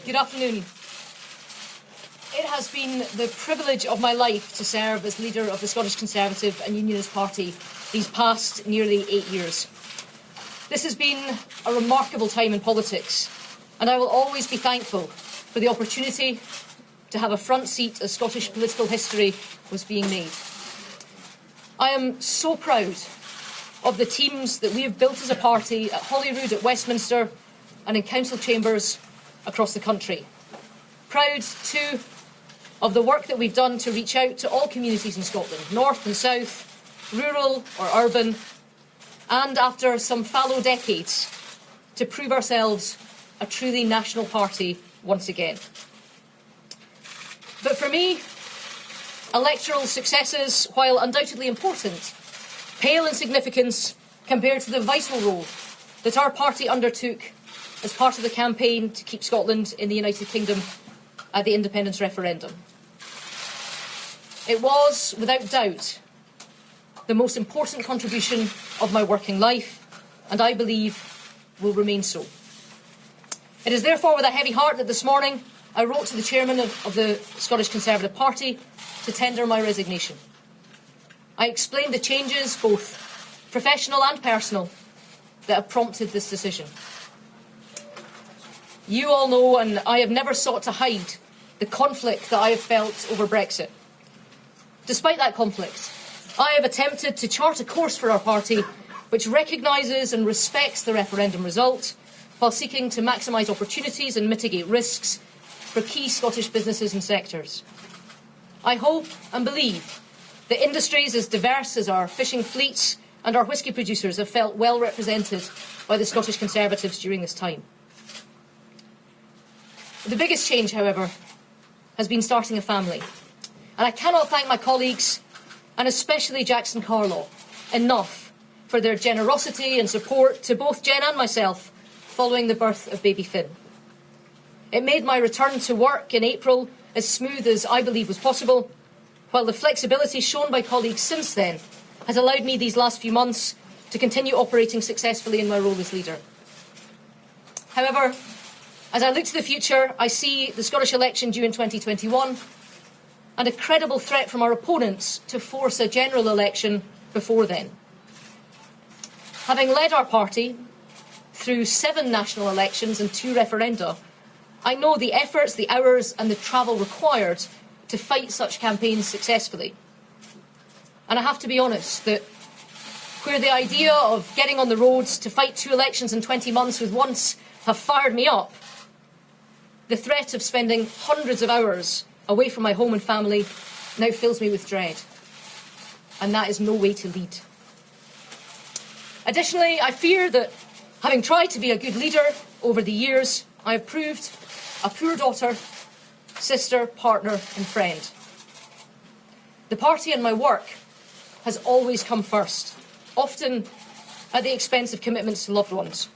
Good afternoon. It has been the privilege of my life to serve as leader of the Scottish Conservative and Unionist Party these past nearly 8 years. This has been a remarkable time in politics, and I will always be thankful for the opportunity to have a front seat as Scottish political history was being made. I am so proud of the teams that we have built as a party at Holyrood, at Westminster and in council chambers across the country. Proud, too, of the work that we've done to reach out to all communities in Scotland, north and south, rural or urban, and after some fallow decades, to prove ourselves a truly national party once again. But for me, electoral successes, while undoubtedly important, pale in significance compared to the vital role that our party undertook as part of the campaign to keep Scotland in the United Kingdom at the independence referendum. It was, without doubt, the most important contribution of my working life, and I believe will remain so. It is therefore with a heavy heart that this morning I wrote to the chairman of the Scottish Conservative Party to tender my resignation. I explained the changes, both professional and personal, that have prompted this decision. You all know, and I have never sought to hide, the conflict that I have felt over Brexit. Despite that conflict, I have attempted to chart a course for our party which recognises and respects the referendum result, while seeking to maximise opportunities and mitigate risks for key Scottish businesses and sectors. I hope and believe that industries as diverse as our fishing fleets and our whisky producers have felt well represented by the Scottish Conservatives during this time. The biggest change, however, has been starting a family. And I cannot thank my colleagues, and especially Jackson Carlaw, enough for their generosity and support to both Jen and myself following the birth of baby Finn. It made my return to work in April as smooth as I believe was possible, while the flexibility shown by colleagues since then has allowed me these last few months to continue operating successfully in my role as leader. However, as I look to the future, I see the Scottish election due in 2021 and a credible threat from our opponents to force a general election before then. Having led our party through 7 national elections and 2 referenda, I know the efforts, the hours and the travel required to fight such campaigns successfully. And I have to be honest that where the idea of getting on the roads to fight 2 elections in 20 months would once have fired me up, the threat of spending hundreds of hours away from my home and family now fills me with dread. And that is no way to lead. Additionally, I fear that, having tried to be a good leader over the years, I have proved a poor daughter, sister, partner and friend. The party and my work has always come first, often at the expense of commitments to loved ones.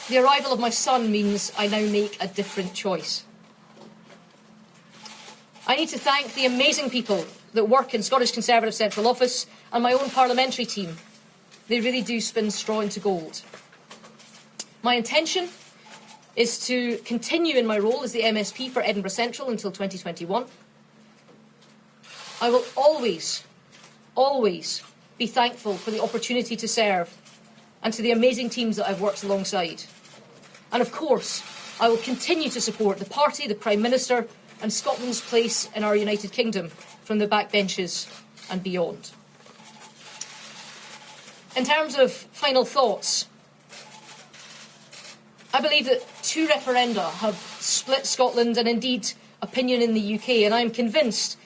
The arrival of my son means I now make a different choice. I need to thank the amazing people that work in Scottish Conservative Central Office and my own parliamentary team. They really do spin straw into gold. My intention is to continue in my role as the MSP for Edinburgh Central until 2021. I will always be thankful for the opportunity to serve and to the amazing teams that I've worked alongside. And of course, I will continue to support the party, the Prime Minister and Scotland's place in our United Kingdom from the backbenches and beyond. In terms of final thoughts, I believe that 2 referenda have split Scotland and indeed opinion in the UK, and I am convinced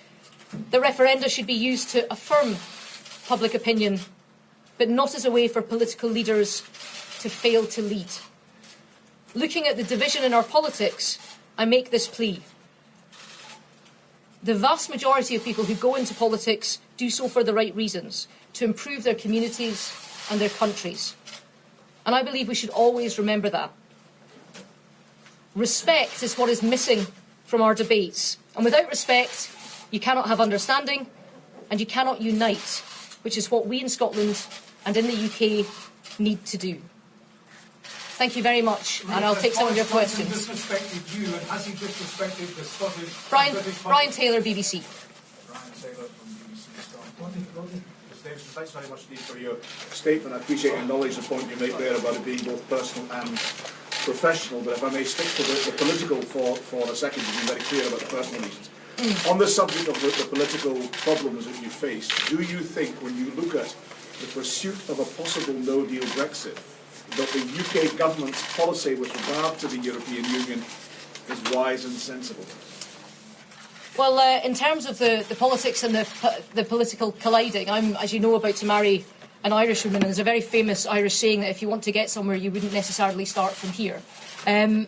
that referenda should be used to affirm public opinion, but not as a way for political leaders to fail to lead. Looking at the division in our politics, I make this plea. The vast majority of people who go into politics do so for the right reasons, to improve their communities and their countries. And I believe we should always remember that. Respect is what is missing from our debates. And without respect, you cannot have understanding and you cannot unite, which is what we in Scotland and in the UK need to do. Thank you very much, and I'll take some of your questions. Disrespected you, and has he disrespected the Scottish Brian Taylor, BBC. Brian Taylor from BBC Scotland. Thanks very much indeed for your statement. I appreciate your knowledge, the point you make there about it being both personal and professional. But if I may stick to the political for a second, to be very clear about the personal reasons. On the subject of the political problems that you face, do you think, when you look at the pursuit of a possible no-deal Brexit, that the UK government's policy with regard to the European Union is wise and sensible? Well, in terms of the politics and the political colliding, I'm, as you know, about to marry an Irish woman, and there's a very famous Irish saying that if you want to get somewhere, you wouldn't necessarily start from here. I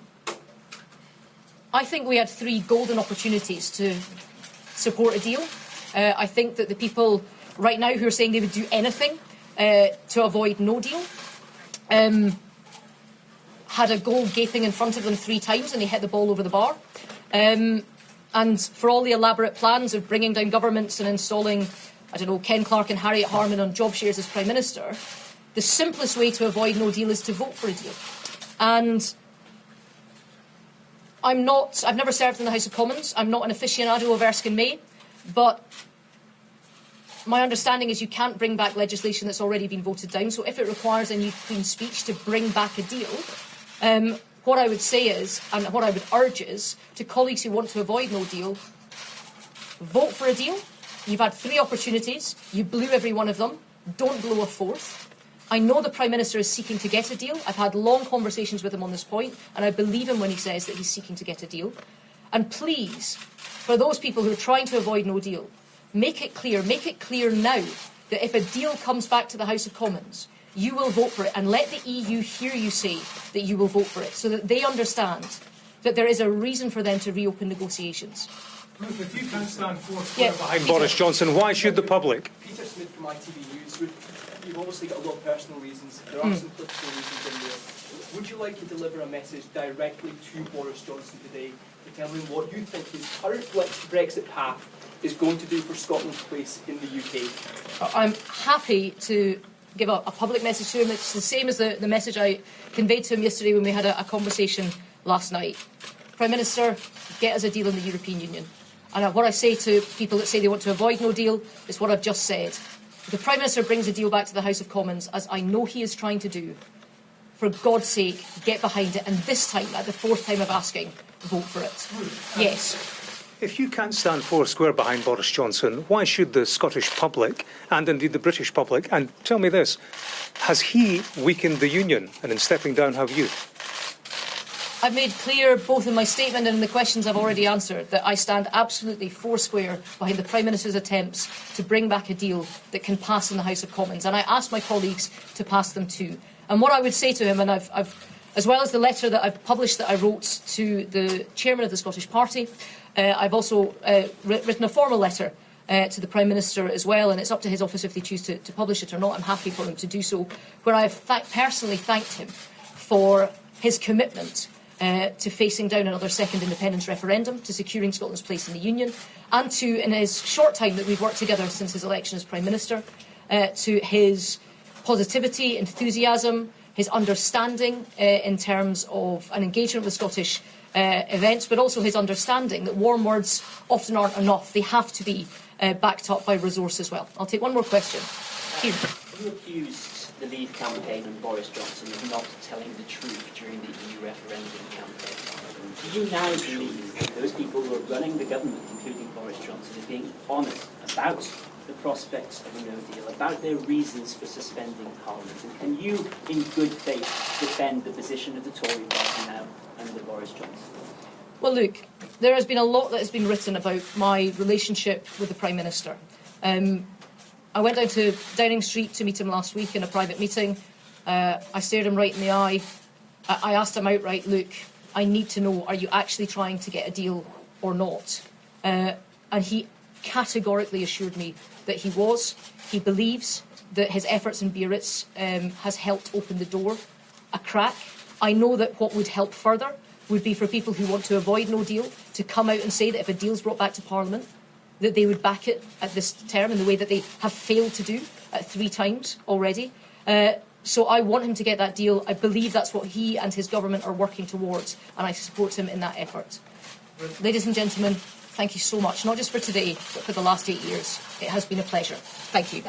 think we had 3 golden opportunities to support a deal. I think that the people right now who are saying they would do anything to avoid no deal had a goal gaping in front of them 3 times and they hit the ball over the bar. And for all the elaborate plans of bringing down governments and installing, I don't know, Ken Clarke and Harriet Harman on job shares as Prime Minister, the simplest way to avoid no deal is to vote for a deal. And I've never served in the House of Commons. I'm not an aficionado of Erskine May, but my understanding is you can't bring back legislation that's already been voted down. So if it requires a new Queen's speech to bring back a deal, what I would say is, and what I would urge is, to colleagues who want to avoid no deal, vote for a deal. You've had 3 opportunities. You blew every one of them. Don't blow a 4th. I know the Prime Minister is seeking to get a deal. I've had long conversations with him on this point, and I believe him when he says that he's seeking to get a deal. And please, for those people who are trying to avoid no deal, make it clear now that if a deal comes back to the House of Commons, you will vote for it, and let the EU hear you say that you will vote for it, so that they understand that there is a reason for them to reopen negotiations. Ruth, if you can't stand forcefully behind Boris Johnson, why should the public? Peter Smith from ITV News. You've obviously got a lot of personal reasons. There are some political reasons in there. Would you like to deliver a message directly to Boris Johnson today to tell him what you think his current Brexit path is going to do for Scotland's place in the UK? I'm happy to give a public message to him. It's the same as the message I conveyed to him yesterday when we had a conversation last night. Prime Minister, get us a deal in the European Union. And what I say to people that say they want to avoid no deal is what I've just said. If the Prime Minister brings a deal back to the House of Commons, as I know he is trying to do, for God's sake, get behind it. And this time, at the 4th time of asking, vote for it. Yes. If you can't stand 4 square behind Boris Johnson, why should the Scottish public, and indeed the British public, and tell me this, has he weakened the Union, and in stepping down have you? I've made clear, both in my statement and in the questions I've already answered, that I stand absolutely 4 square behind the Prime Minister's attempts to bring back a deal that can pass in the House of Commons. And I ask my colleagues to pass them too. And what I would say to him, and I've as well as the letter that I've published that I wrote to the chairman of the Scottish Party, I've also written a formal letter to the Prime Minister as well, and it's up to his office if they choose to publish it or not. I'm happy for him to do so, where I've personally thanked him for his commitment to facing down another second independence referendum, to securing Scotland's place in the Union, and to, in his short time that we've worked together since his election as Prime Minister, to his positivity, enthusiasm, his understanding in terms of an engagement with Scottish events, but also his understanding that warm words often aren't enough. They have to be backed up by resource as well. I'll take one more question. Here. You accused the Leave campaign and Boris Johnson of not telling the truth during the EU referendum campaign. Do you now believe that those people who are running the government, including Boris Johnson, are being honest about the prospects of a no deal, about their reasons for suspending Parliament? And can you, in good faith, defend the position of the Tory party now under Boris Johnson? Well, look, there has been a lot that has been written about my relationship with the Prime Minister. I went down to Downing Street to meet him last week in a private meeting. I stared him right in the eye. I asked him outright, look, I need to know, are you actually trying to get a deal or not? And he categorically assured me that he was. He believes that his efforts in Biarritz has helped open the door a crack. I know that what would help further would be for people who want to avoid no deal to come out and say that if a deal's brought back to Parliament, that they would back it at this term in the way that they have failed to do 3 times already. So I want him to get that deal. I believe that's what he and his government are working towards, and I support him in that effort. Ladies and gentlemen, thank you so much, not just for today, but for the last 8 years. It has been a pleasure. Thank you.